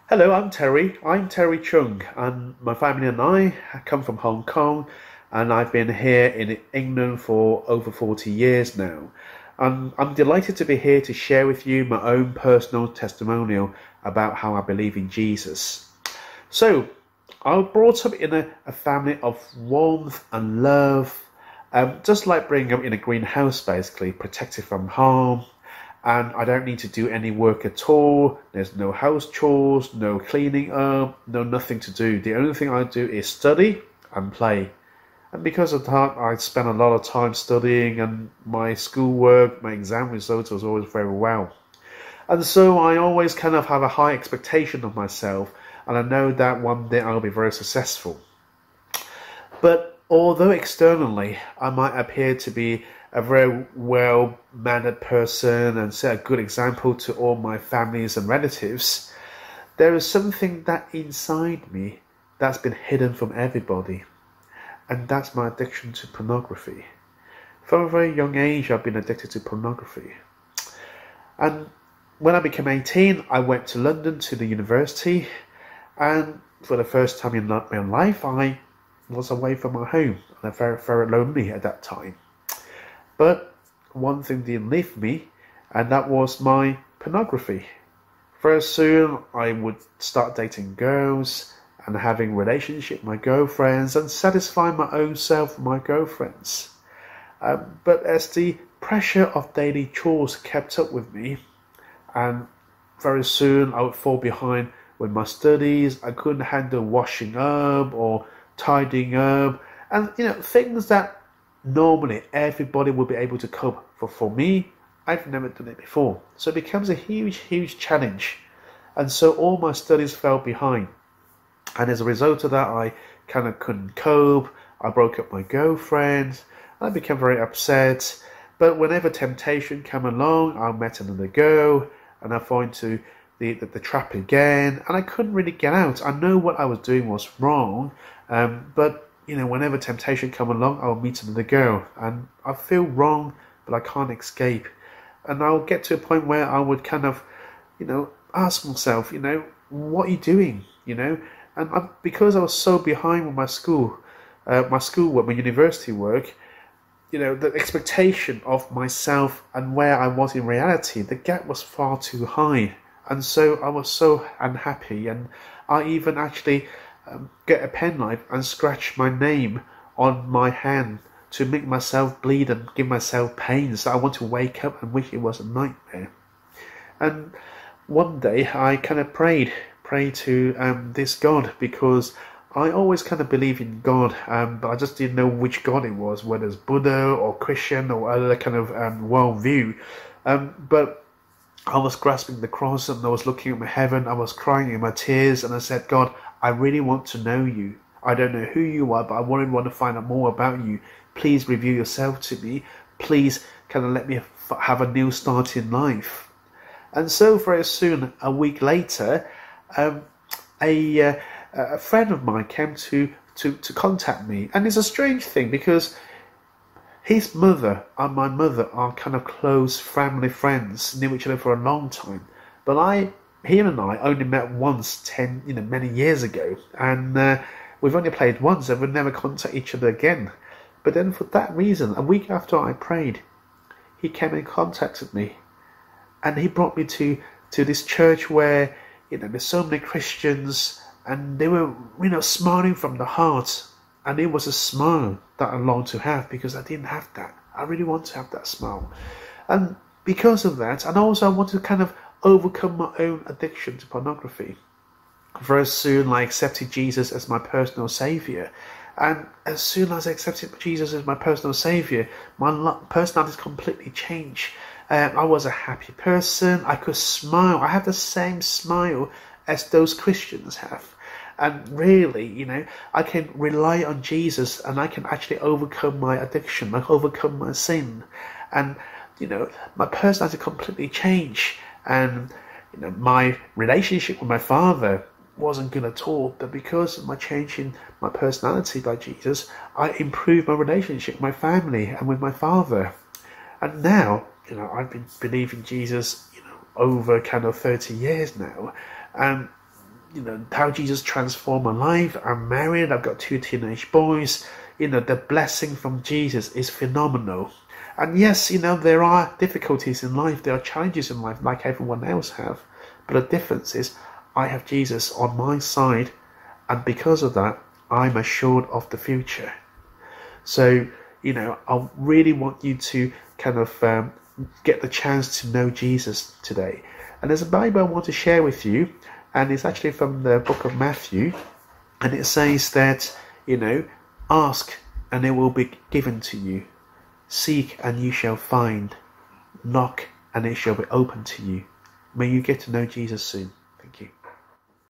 Hello, I'm Terry. I'm Terry Chung, and my family and I come from Hong Kong, and I've been here in England for over 40 years now. I'm delighted to be here to share with you my own personal testimonial about how I believe in Jesus. So, I was brought up in a family of warmth and love, just like bringing up in a greenhouse, basically, protected from harm, and I don't need to do any work at all. There's no house chores, no cleaning up, no nothing to do. The only thing I do is study and play. And because of that, I spent a lot of time studying, and my schoolwork, my exam results was always very well. And so I always kind of have a high expectation of myself, and I know that one day I'll be very successful. But although externally I might appear to be a very well-mannered person and set a good example to all my families and relatives, there is something that inside me that's been hidden from everybody, and that's my addiction to pornography. From a very young age, I've been addicted to pornography. And when I became 18, I went to London to the university, and for the first time in my life, I was away from my home, and I felt very lonely at that time. But one thing didn't leave me, and that was my pornography. Very soon, I would start dating girls and having relationships with my girlfriends and satisfying my own self with my girlfriends. But as the pressure of daily chores kept up with me, and very soon I would fall behind with my studies. I couldn't handle washing up or tidying up, and things that normally everybody will be able to cope. For me, I've never done it before. So it becomes a huge challenge. And so all my studies fell behind. And as a result of that, I kind of couldn't cope. I broke up my girlfriend. I became very upset. But whenever temptation came along, I met another girl and I fell into the trap again. And I couldn't really get out. I know what I was doing was wrong, but whenever temptation come along, I'll meet another girl, and I feel wrong, but I can't escape. And I'll get to a point where I would kind of, ask myself, what are you doing, And because I was so behind with my schoolwork, my university work, the expectation of myself and where I was in reality, the gap was far too high. And so I was so unhappy, and I even actually get a penknife and scratch my name on my hand to make myself bleed and give myself pain. So I want to wake up and wish it was a nightmare. And one day I kind of prayed to this God, because I always kind of believe in God, but I just didn't know which God it was, whether it's Buddha or Christian or other kind of worldview. But I was grasping the cross and I was looking at my heaven. I was crying in my tears, and I said, God, I really want to know you. I don't know who you are, but I really want to find out more about you. Please reveal yourself to me. Please kind of let me have a new start in life. And so very soon, a week later, a friend of mine came to contact me. And it's a strange thing, because his mother and my mother are kind of close family friends, knew each other for a long time. But he and I only met once many years ago, and we've only played once, and we've never contacted each other again. But then for that reason, a week after I prayed, he came and contacted me, and he brought me to this church where there's so many Christians, and they were smiling from the heart. And it was a smile that I longed to have, because I didn't have that. I really want to have that smile. And because of that, and also I wanted to kind of overcome my own addiction to pornography. Very soon I accepted Jesus as my personal saviour. And as soon as I accepted Jesus as my personal saviour, my personality completely changed. I was a happy person. I could smile. I have the same smile as those Christians have. And really, I can rely on Jesus, and I can actually overcome my addiction, overcome my sin. And, my personality completely changed. And, my relationship with my father wasn't good at all. But because of my change in my personality by Jesus, I improved my relationship with my family and with my father. And now, I've been believing Jesus, over kind of 30 years now. And how Jesus transformed my life. I'm married. I've got 2 teenage boys. The blessing from Jesus is phenomenal. And yes, there are difficulties in life. There are challenges in life like everyone else have. But the difference is I have Jesus on my side. And because of that, I'm assured of the future. So, I really want you to kind of get the chance to know Jesus today. And there's a Bible I want to share with you. And it's actually from the book of Matthew. And it says that, ask and it will be given to you. Seek and you shall find. Knock and it shall be opened to you. May you get to know Jesus soon.